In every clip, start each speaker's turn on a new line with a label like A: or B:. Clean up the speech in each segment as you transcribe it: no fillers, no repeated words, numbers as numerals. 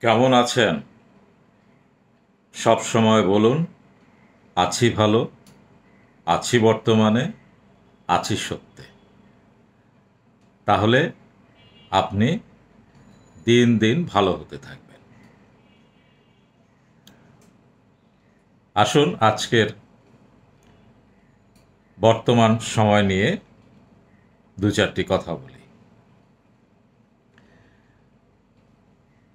A: কেমন আছেন? সব সময় বলুন, আছি ভালো, আছি বর্তমানে, আছি সত্যে। তাহলে আপনি দিন দিন ভালো হতে থাকবেন। আসুন আজকের বর্তমান সময় নিয়ে দু চারটি কথা বলি।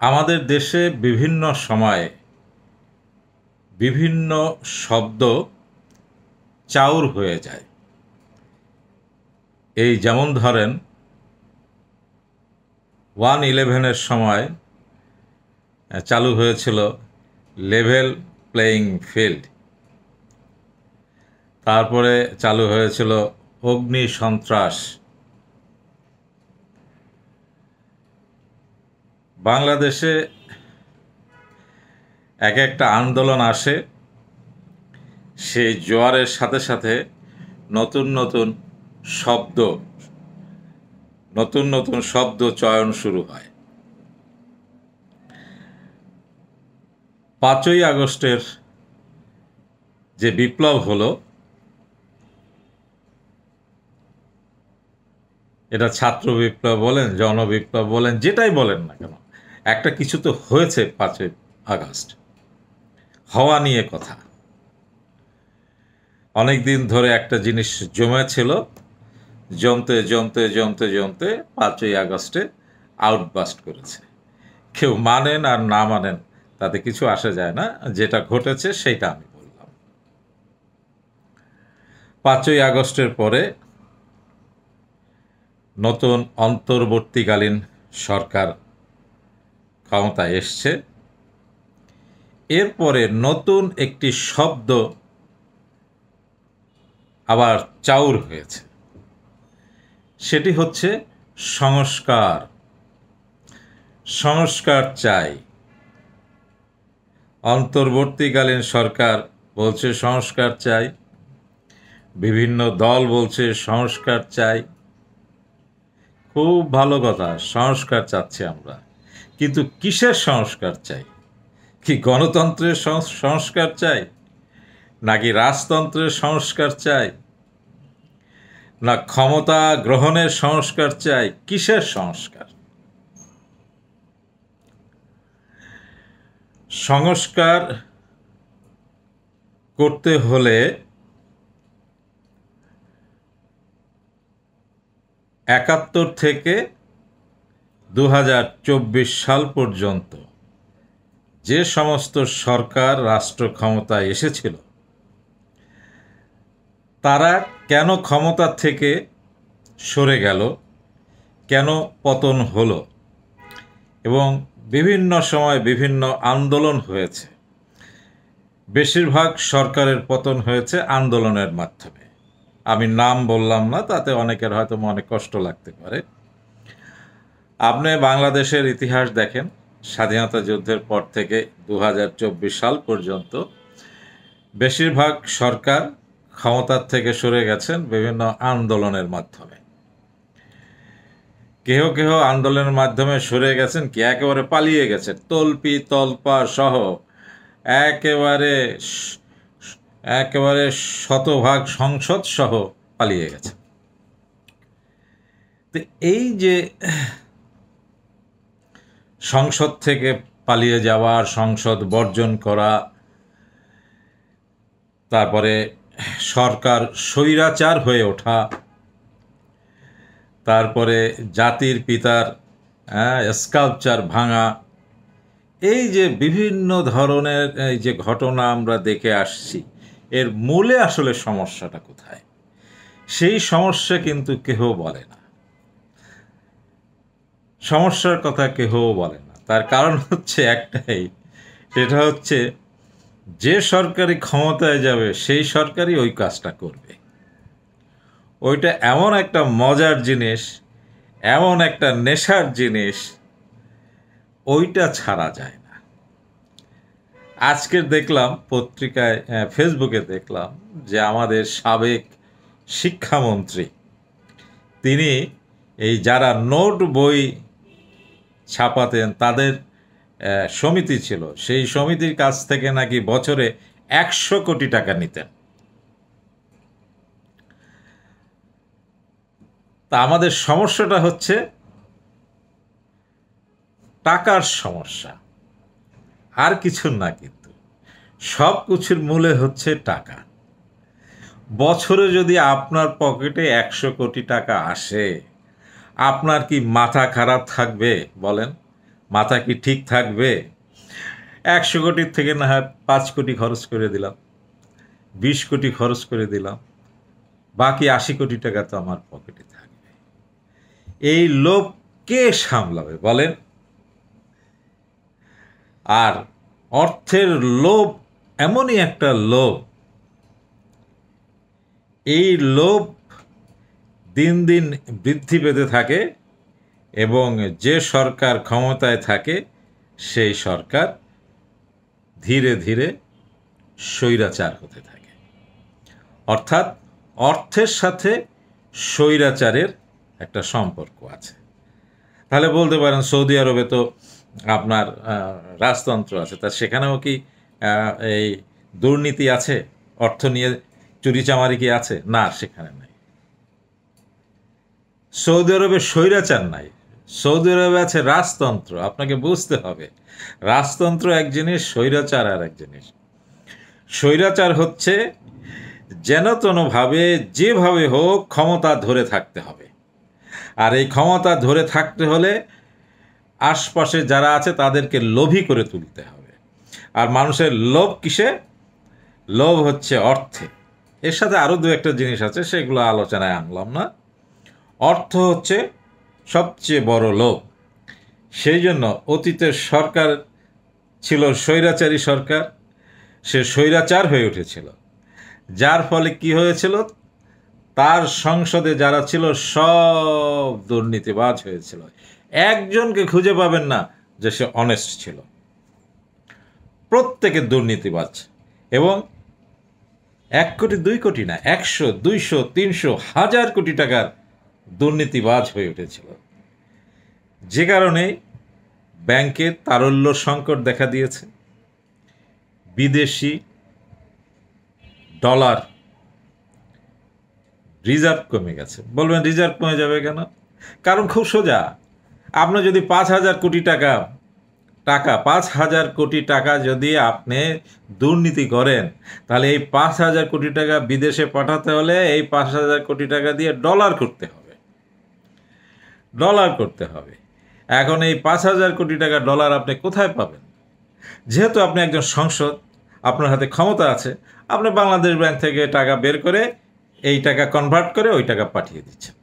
A: আমাদের দেশে বিভিন্ন সময়ে বিভিন্ন শব্দ চাউর হয়ে যায়। এই যেমন ধরেন 1-11-এর সময় চালু হয়েছিল লেভেল প্লেয়িং ফিল্ড। তারপরে চালু হয়েছিল অগ্নি সন্ত্রাস। বাংলাদেশে এক একটা আন্দোলন আসে, সেই জোয়ারের সাথে সাথে নতুন নতুন শব্দ নতুন নতুন শব্দ চয়ন শুরু হয়। 5ই আগস্টের যে বিপ্লব হলো, এটা ছাত্র বিপ্লব বলেন, জনবিপ্লব বলেন, যেটাই বলেন না কেন, একটা কিছু তো হয়েছে 5ই আগস্ট। হওয়া নিয়ে কথা। অনেক দিন ধরে একটা জিনিস জমেছিল, জমতে জমতে জমতে জমতে 5ই আগস্টে আউটবাস্ট করেছে। কেউ মানেন আর না মানেন তাতে কিছু আসে যায় না, যেটা ঘটেছে সেইটা আমি বললাম। 5ই আগস্টের পরে নতুন অন্তর্বর্তীকালীন সরকার ক্ষমতায় এসছে। এরপরে নতুন একটি শব্দ আবার চাউর হয়েছে, সেটি হচ্ছে সংস্কার। সংস্কার চাই। অন্তর্বর্তীকালীন সরকার বলছে সংস্কার চাই, বিভিন্ন দল বলছে সংস্কার চাই। খুব ভালো কথা, সংস্কার চাচ্ছি আমরা, কিন্তু কিসের সংস্কার চাই? কি গণতন্ত্রের সংস্কার চাই, নাকি রাজতন্ত্রের সংস্কার চাই, না ক্ষমতা গ্রহণের সংস্কার চাই? কিসের সংস্কার? সংস্কার করতে হলে 71 থেকে 2024 সাল পর্যন্ত যে সমস্ত সরকার রাষ্ট্র ক্ষমতায় এসেছিল, তারা কেন ক্ষমতা থেকে সরে গেল, কেন পতন হলো, এবং বিভিন্ন সময় বিভিন্ন আন্দোলন হয়েছে। বেশিরভাগ সরকারের পতন হয়েছে আন্দোলনের মাধ্যমে। আমি নাম বললাম না, তাতে অনেকের হয়তো মনে কষ্ট লাগতে পারে। আপনি বাংলাদেশের ইতিহাস দেখেন, স্বাধীনতা যুদ্ধের পর থেকে 2024 সাল পর্যন্ত বেশিরভাগ সরকার ক্ষমতার থেকে সরে গেছেন বিভিন্ন আন্দোলনের মাধ্যমে। কেহ কেহ আন্দোলনের মাধ্যমে সরে গেছেন কি একেবারে পালিয়ে গেছেন, তল্পি তল্পা সহ একেবারে একেবারে শতভাগ সংসদ সহ পালিয়ে গেছে। তো এই যে সংসদ থেকে পালিয়ে যাওয়ার, সংসদ বর্জন করা, তারপরে সরকার স্বৈরাচার হয়ে ওঠা, তারপরে জাতির পিতার স্কাল্পচার ভাঙা, এই যে বিভিন্ন ধরনের এই যে ঘটনা আমরা দেখে আসছি, এর মূলে আসলে সমস্যাটা কোথায়? সেই সমস্যা কিন্তু কেহ বলে না, সমস্যার কথা কেহ বলে না। তার কারণ হচ্ছে একটাই, সেটা হচ্ছে যে সরকারি ক্ষমতায় যাবে সেই সরকারই ওই কাজটা করবে। ওইটা এমন একটা মজার জিনিস, এমন একটা নেশার জিনিস, ওইটা ছাড়া যায় না। আজকের দেখলাম পত্রিকায়, ফেসবুকে দেখলাম যে আমাদের সাবেক শিক্ষামন্ত্রী, তিনি এই যারা নোট বই ছাপাতেন তাদের সমিতি ছিল, সেই সমিতির কাছ থেকে নাকি বছরে 100 কোটি টাকা নিতেন। তা আমাদের সমস্যাটা হচ্ছে টাকার সমস্যা, আর কিছু না। কিন্তু সব কিছুর মূলে হচ্ছে টাকা। বছরে যদি আপনার পকেটে 100 কোটি টাকা আসে, আপনার কি মাথা খারাপ থাকবে বলেন? মাথা কি ঠিক থাকবে? 100 কোটির থেকে না হয় 5 কোটি খরচ করে দিলাম, 20 কোটি খরচ করে দিলাম, বাকি 80 কোটি টাকা তো আমার পকেটে থাকবে। এই লোভ কে সামলাবে বলেন? আর অর্থের লোভ এমনই একটা লোভ, এই লোভ দিন দিন বৃদ্ধি পেতে থাকে এবং যে সরকার ক্ষমতায় থাকে সেই সরকার ধীরে ধীরে স্বৈরাচার হতে থাকে। অর্থাৎ অর্থের সাথে স্বৈরাচারের একটা সম্পর্ক আছে। তাহলে বলতে পারেন সৌদি আরবে তো আপনার রাজতন্ত্র আছে, তা সেখানেও কি এই দুর্নীতি আছে? অর্থ নিয়ে চুরিচামারি কি আছে? না, সেখানে নাই। সৌদি আরবে স্বৈরাচার নাই, সৌদি আরবে আছে রাজতন্ত্র। আপনাকে বুঝতে হবে, রাজতন্ত্র এক জিনিস, স্বৈরাচার আর এক জিনিস। স্বৈরাচার হচ্ছে যেন তেনভাবে যেভাবে হোক ক্ষমতা ধরে থাকতে হবে, আর এই ক্ষমতা ধরে থাকতে হলে আশপাশে যারা আছে তাদেরকে লোভী করে তুলতে হবে। আর মানুষের লোভ কিসে? লোভ হচ্ছে অর্থে। এর সাথে আরও দু একটা জিনিস আছে, সেগুলো আলোচনায় আনলাম না। অর্থ হচ্ছে সবচেয়ে বড় লোভ। সেই জন্য অতীতের সরকার ছিল স্বৈরাচারী সরকার, সে স্বৈরাচার হয়ে উঠেছিল, যার ফলে কি হয়েছিল, তার সংসদে যারা ছিল সব দুর্নীতিবাজ হয়েছিল। একজনকে খুঁজে পাবেন না যে সে অনেস্ট ছিল, প্রত্যেকে দুর্নীতিবাজ। এবং 1 কোটি 2 কোটি না, 100, 200, 300, 1000 কোটি টাকার দুর্নীতিবাজ হয়ে উঠেছিল, যে কারণে ব্যাংকের তারল্য সংকট দেখা দিয়েছে। বিদেশি ডলার রিজার্ভ কমে গেছে। বলবেন রিজার্ভ কমে যাবে কেন? কারণ খুব সোজা, আপনি যদি 5,000 কোটি টাকা 5,000 কোটি টাকা যদি আপনি দুর্নীতি করেন, তাহলে এই 5,000 কোটি টাকা বিদেশে পাঠাতে হলে এই 5,000 কোটি টাকা দিয়ে ডলার করতে হবে, এখন এই 5,000 কোটি টাকা ডলার আপনি কোথায় পাবেন? যেহেতু আপনি একজন সংসদ, আপনার হাতে ক্ষমতা আছে, আপনি বাংলাদেশ ব্যাংক থেকে টাকা বের করে এই টাকা কনভার্ট করে ওই টাকা পাঠিয়ে দিচ্ছেন,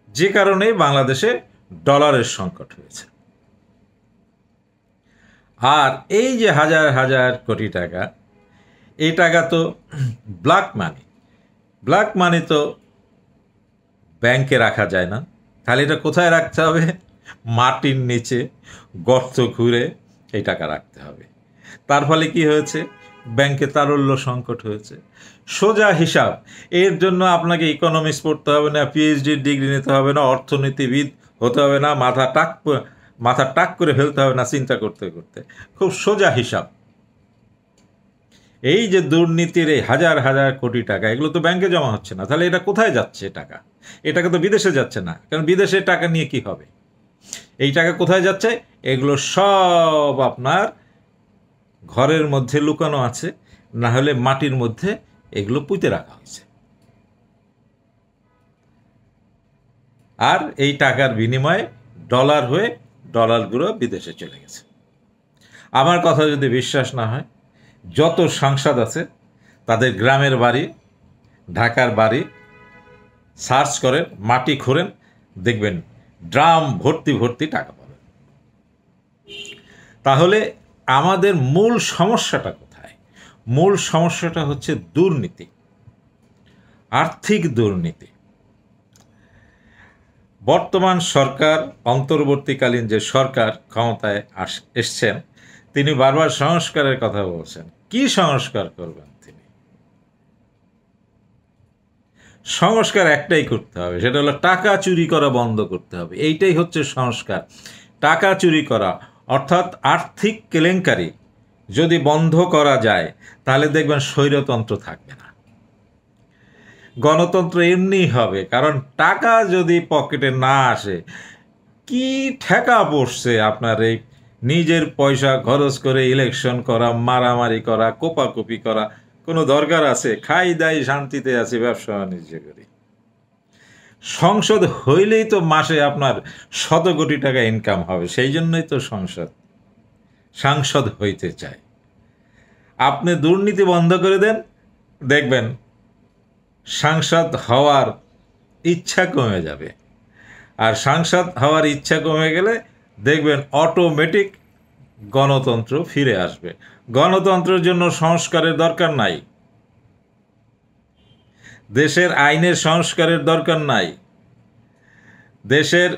A: যে কারণেই বাংলাদেশে ডলারের সংকট হয়েছে। আর এই যে হাজার হাজার কোটি টাকা, এই টাকা তো ব্ল্যাক মানি তো ব্যাংকে রাখা যায় না, তাহলে এটা কোথায় রাখতে হবে? মাটির নিচে গর্ত খুঁড়ে এই টাকা রাখতে হবে। তার ফলে কি হয়েছে? ব্যাংকে তারল্য সংকট হয়েছে। সোজা হিসাব, এর জন্য আপনাকে ইকোনমিক্স পড়তে হবে না, পিএইচডির ডিগ্রি নিতে হবে না, অর্থনীতিবিদ হতে হবে না, মাথা টাক করে ফেলতে হবে না চিন্তা করতে করতে। খুব সোজা হিসাব। এই যে দুর্নীতির এই হাজার হাজার কোটি টাকা, এগুলো তো ব্যাংকে জমা হচ্ছে না, তাহলে এটা কোথায় যাচ্ছে? টাকা, এই টাকা তো বিদেশে যাচ্ছে না, কারণ বিদেশের টাকা নিয়ে কি হবে? এই টাকা কোথায় যাচ্ছে? এগুলো সব আপনার ঘরের মধ্যে লুকানো আছে, না হলে মাটির মধ্যে এগুলো পুঁতে রাখা হয়েছে। আর এই টাকার বিনিময়ে ডলার হয়ে ডলারগুলো বিদেশে চলে গেছে। আমার কথা যদি বিশ্বাস না হয়, যত সাংসদ আছে তাদের গ্রামের বাড়ি, ঢাকার বাড়ি সার্চ করেন, মাটি খোঁড়েন, দেখবেন ড্রাম ভর্তি ভর্তি টাকা পাবেন। তাহলে আমাদের মূল সমস্যাটা কোথায়? মূল সমস্যাটা হচ্ছে দুর্নীতি, আর্থিক দুর্নীতি। বর্তমান সরকার, অন্তর্বর্তীকালীন যে সরকার ক্ষমতায় এসছেন, তিনি বারবার সংস্কারের কথা বলছেন। কি সংস্কার করবেন তিনি? সংস্কার একটাই করতে হবে, সেটা হলো টাকা চুরি করা বন্ধ করতে হবে। এইটাই হচ্ছে সংস্কার। টাকা চুরি করা অর্থাৎ আর্থিক কেলেঙ্কারি যদি বন্ধ করা যায় তাহলে দেখবেন স্বৈরতন্ত্র থাকবে না, গণতন্ত্র এমনিই হবে। কারণ টাকা যদি পকেটে না আসে, কি ঠেকা পড়ছে আপনার এই নিজের পয়সা খরচ করে ইলেকশন করা, মারামারি করা, কোপাকুপি করা? কোনো দরকার আছে? খাই দাই শান্তিতে আছি, ব্যবসা বাণিজ্য করি। সংসদ হইলেই তো মাসে আপনার শত কোটি টাকা ইনকাম হবে, সেই জন্যই তো সাংসদ হইতে চায়। আপনি দুর্নীতি বন্ধ করে দেন, দেখবেন সাংসদ হওয়ার ইচ্ছা কমে যাবে। আর সাংসদ হওয়ার ইচ্ছা কমে গেলে দেখবেন অটোমেটিক গণতন্ত্র ফিরে আসবে। গণতন্ত্রের জন্য সংস্কারের দরকার নাই, দেশের আইনের সংস্কারের দরকার নাই, দেশের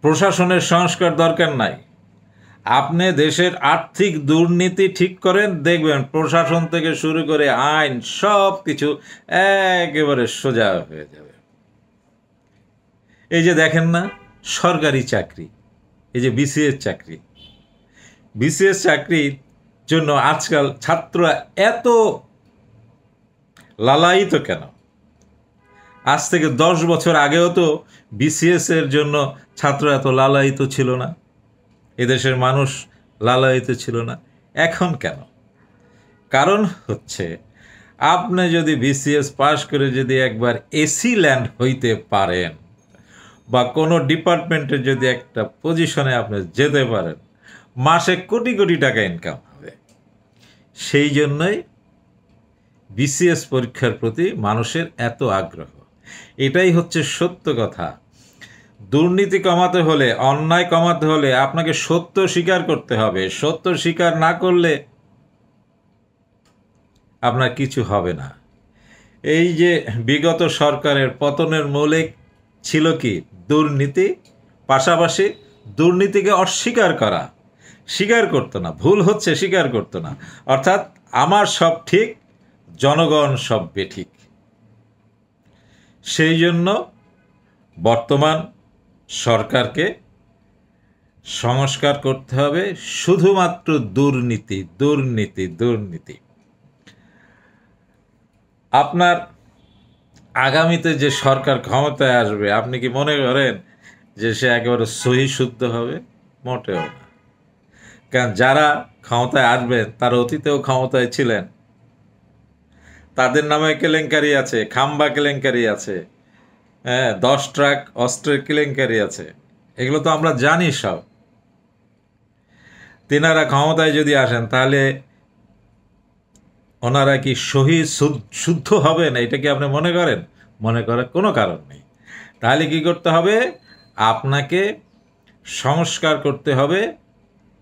A: প্রশাসনের সংস্কার দরকার নাই। আপনি দেশের আর্থিক দুর্নীতি ঠিক করেন, দেখবেন প্রশাসন থেকে শুরু করে আইন সব কিছু একেবারে সোজা হয়ে যাবে। এই যে দেখেন না সরকারি চাকরি, এই যে বিসিএস চাকরির জন্য আজকাল ছাত্ররা এত লালায়িত কেন? আজ থেকে 10 বছর আগেও তো বিসিএস এর জন্য ছাত্র এত লালায়িত ছিল না, এদেশের মানুষ লালায়িত ছিল না। এখন কেন? কারণ হচ্ছে আপনি যদি বিসিএস পাশ করে যদি একবার এসি ল্যান্ড হইতে পারেন বা কোনো ডিপার্টমেন্টের যদি একটা পজিশনে আপনি যেতে পারেন, মাসে কোটি কোটি টাকা ইনকাম হবে। সেই জন্যই বিসিএস পরীক্ষার প্রতি মানুষের এত আগ্রহ। এটাই হচ্ছে সত্য কথা। দুর্নীতি কমাতে হলে, অন্যায় কমাতে হলে আপনাকে সত্য স্বীকার করতে হবে। সত্য স্বীকার না করলে আপনার কিছু হবে না। এই যে বিগত সরকারের পতনের মৌলিক ছিল কি? দুর্নীতি, পাশাপাশি দুর্নীতিকে অস্বীকার করা। স্বীকার করতো না, ভুল হচ্ছে স্বীকার করতো না। অর্থাৎ আমার সব ঠিক, জনগণ সব বেঠিক। সেই জন্য বর্তমান সরকারকে সংস্কার করতে হবে। শুধুমাত্র দুর্নীতি দুর্নীতি দুর্নীতি। আপনার আগামীতে যে সরকার ক্ষমতায় আসবে, আপনি কি মনে করেন যে সে একেবারে সহি শুদ্ধ হবে? মোটেও না। কারণ যারা ক্ষমতায় আসবেন তারা অতীতেও ক্ষমতায় ছিলেন, তাদের নামে কেলেঙ্কারি আছে, খাম্বা কেলেঙ্কারি আছে, 10 ট্রাক অস্ত্রের কেলেঙ্কারি আছে, এগুলো তো আমরা জানি সব। তেনারা ক্ষমতায় যদি আসেন তাহলে ওনারা কি সহি শুদ্ধ হবেন? এটা কি আপনি মনে করেন? মনে করার কোনো কারণ নেই। তাহলে কি করতে হবে? আপনাকে সংস্কার করতে হবে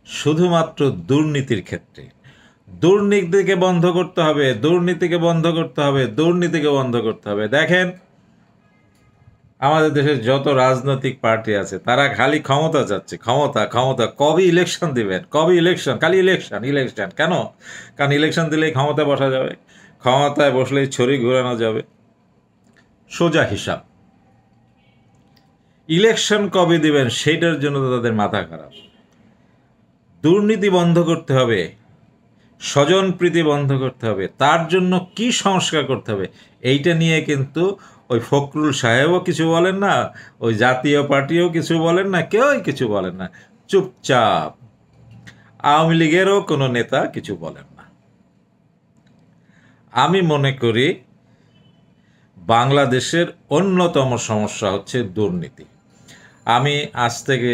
A: শুধুমাত্র দুর্নীতির ক্ষেত্রে। দুর্নীতিকে বন্ধ করতে হবে, দুর্নীতিকে বন্ধ করতে হবে, দুর্নীতিকে বন্ধ করতে হবে। দেখেন আমাদের দেশের যত রাজনৈতিক পার্টি আছে তারা খালি ক্ষমতা চাচ্ছে, ক্ষমতা ক্ষমতা। কবে ইলেকশন দিবেন? কবে ইলেকশন? খালি ইলেকশন ইলেকশন। কেন? কারণ ইলেকশন দিলেই ক্ষমতা বসা যাবে, ক্ষমতায় বসলেই ছড়ি ঘোরানো যাবে। সোজা হিসাব। ইলেকশন কবে দিবেন সেইটার জন্য তো তাদের মাথা খারাপ। দুর্নীতি বন্ধ করতে হবে, স্বজনপ্রীতি বন্ধ করতে হবে। তার জন্য কি সংস্কার করতে হবে এইটা নিয়ে কিন্তু ওই ফখরুল সাহেবও কিছু বলেন না, ওই জাতীয় পার্টিও কিছু বলেন না, কেউই কিছু বলেন না। চুপচাপ। আওয়ামী লীগেরও কোনো নেতা কিছু বলেন না। আমি মনে করি বাংলাদেশের অন্যতম সমস্যা হচ্ছে দুর্নীতি। আমি আজ থেকে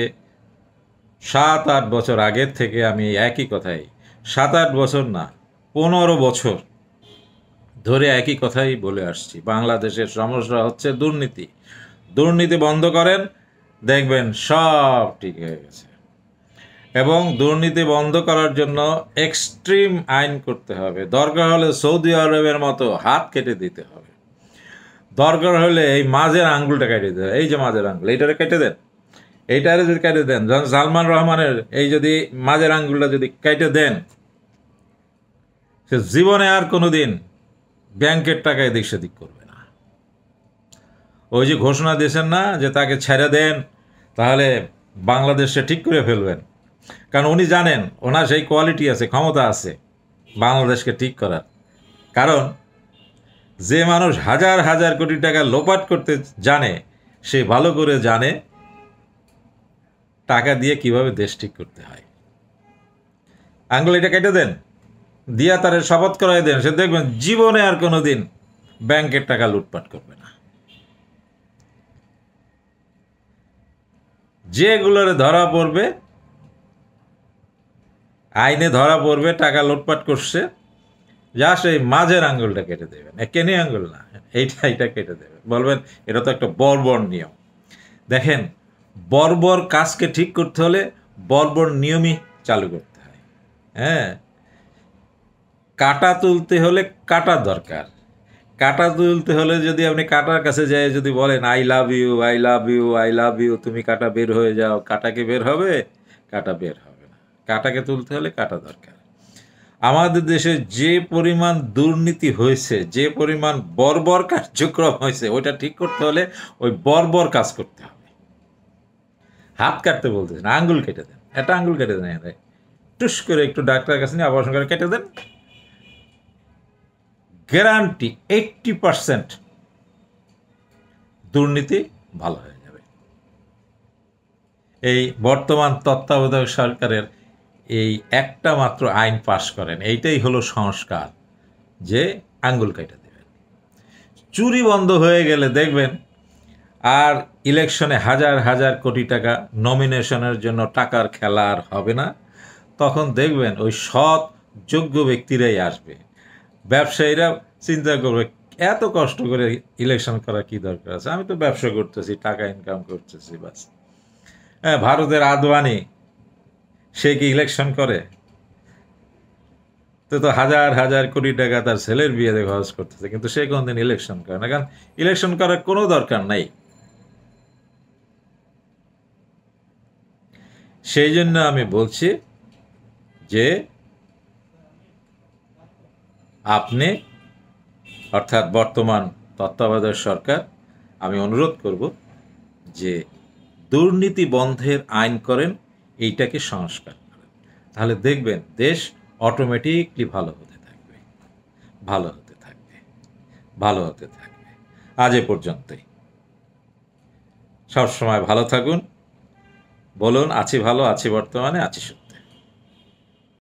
A: 7-8 বছর আগের থেকে আমি একই কথাই, 7-8 বছর না 15 বছর ধরে একই কথাই বলে আসছি। বাংলাদেশের সমস্যা হচ্ছে দুর্নীতি। দুর্নীতি বন্ধ করেন, দেখবেন সব ঠিক হয়ে গেছে। এবং দুর্নীতি বন্ধ করার জন্য এক্সট্রিম আইন করতে হবে। দরকার হলে সৌদি আরবের মতো হাত কেটে দিতে হবে। দরকার হলে এই মাঝের আঙ্গুলটা কেটে দিতে হবে। এই যে মাঝের আঙ্গুল, এইটারে কেটে দেন, এইটারে যদি কেটে দেন, সালমান রহমানের এই যদি মাঝের আঙ্গুলটা যদি কেটে দেন, সে জীবনে আর কোনোদিন ব্যাংকের টাকা এদিক সেদিক করবে না। ওই যে ঘোষণা দিয়েছেন না যে তাকে ছেড়ে দেন, তাহলে বাংলাদেশে ঠিক করে ফেলবেন, কারণ উনি জানেন ওনার সেই কোয়ালিটি আছে, ক্ষমতা আছে বাংলাদেশকে ঠিক করার। কারণ যে মানুষ হাজার হাজার কোটি টাকা লোপাট করতে জানে, সে ভালো করে জানে টাকা দিয়ে কিভাবে দেশ ঠিক করতে হয়। আঙ্গুল এটা কেটে দেন, দিয়া তারে শপথ করাই দেন, সে দেখবেন জীবনে আর কোনো দিন ব্যাংকের টাকা লুটপাট করবে না। যেগুলোরে ধরা পড়বে, আইনে ধরা পড়বে টাকা লুটপাট করছে, যা সেই মাঝের আঙ্গুলটা কেটে দেবেন, কেনি আঙ্গুল না, এইটা কেটে দেবেন, বলবেন এটা তো একটা বর্বর নিয়ম। দেখেন, বর্বর কাজকে ঠিক করতে হলে বর্বর নিয়মই চালু করতে হয়। হ্যাঁ, কাটা তুলতে হলে কাটা দরকার। কাটা তুলতে হলে যদি আপনি কাটার কাছে যাই যদি বলেন I love you, I love you, I love you, তুমি কাটা বের হয়ে যাও, কাটাকে বের হবে? কাটা বের হবে না। কাটাকে তুলতে হলে কাটা দরকার। আমাদের দেশে যে পরিমাণ দুর্নীতি হয়েছে, যে পরিমাণ বর্বর কার্যক্রম হয়েছে, ওইটা ঠিক করতে হলে ওই বর্বর কাজ করতে হবে। হাত কাটতে বলতেছেন, আঙ্গুল কেটে দেন, একটা আঙ্গুল কেটে দেন, টুস করে একটু ডাক্তারের কাছে নিয়ে অপারেশন করে কেটে দেন, গ্যারান্টি 80% দুর্নীতি ভালো হয়ে যাবে। এই বর্তমান তত্ত্বাবধায়ক সরকারের এই একটা মাত্র আইন পাশ করেন, এইটাই হলো সংস্কার, যে আঙ্গুল কেটে দেবেন। চুরি বন্ধ হয়ে গেলে দেখবেন আর ইলেকশনে হাজার হাজার কোটি টাকা নমিনেশনের জন্য টাকার খেলা আর হবে না। তখন দেখবেন ওই সৎ যোগ্য ব্যক্তিরাই আসবে। ব্যবসায়ীরা চিন্তা করবে এত কষ্ট করে ইলেকশন করা কি দরকার আছে, আমি তো ব্যবসা করতেছি, টাকা ইনকাম করতেছি, বাস। হ্যাঁ, ভারতের আদবানি, সে কি ইলেকশন করে? তো হাজার হাজার কোটি টাকা তার ছেলের বিয়েতে খরচ করতেছে, কিন্তু সে কোনদিন ইলেকশন করে না, কারণ ইলেকশন করার কোনো দরকার নাই। সেই জন্য আমি বলছি যে আপনি, অর্থাৎ বর্তমান তত্ত্বাবধায়ক সরকার, আমি অনুরোধ করব যে দুর্নীতি বন্ধের আইন করেন, এইটাকে সংস্কার করেন, তাহলে দেখবেন দেশ অটোমেটিকলি ভালো হতে থাকবে, ভালো হতে থাকবে, ভালো হতে থাকবে। আজ এ পর্যন্তই। সবসময় ভালো থাকুন। বলুন আছি ভালো, আছি বর্তমানে, আছি সুস্থ।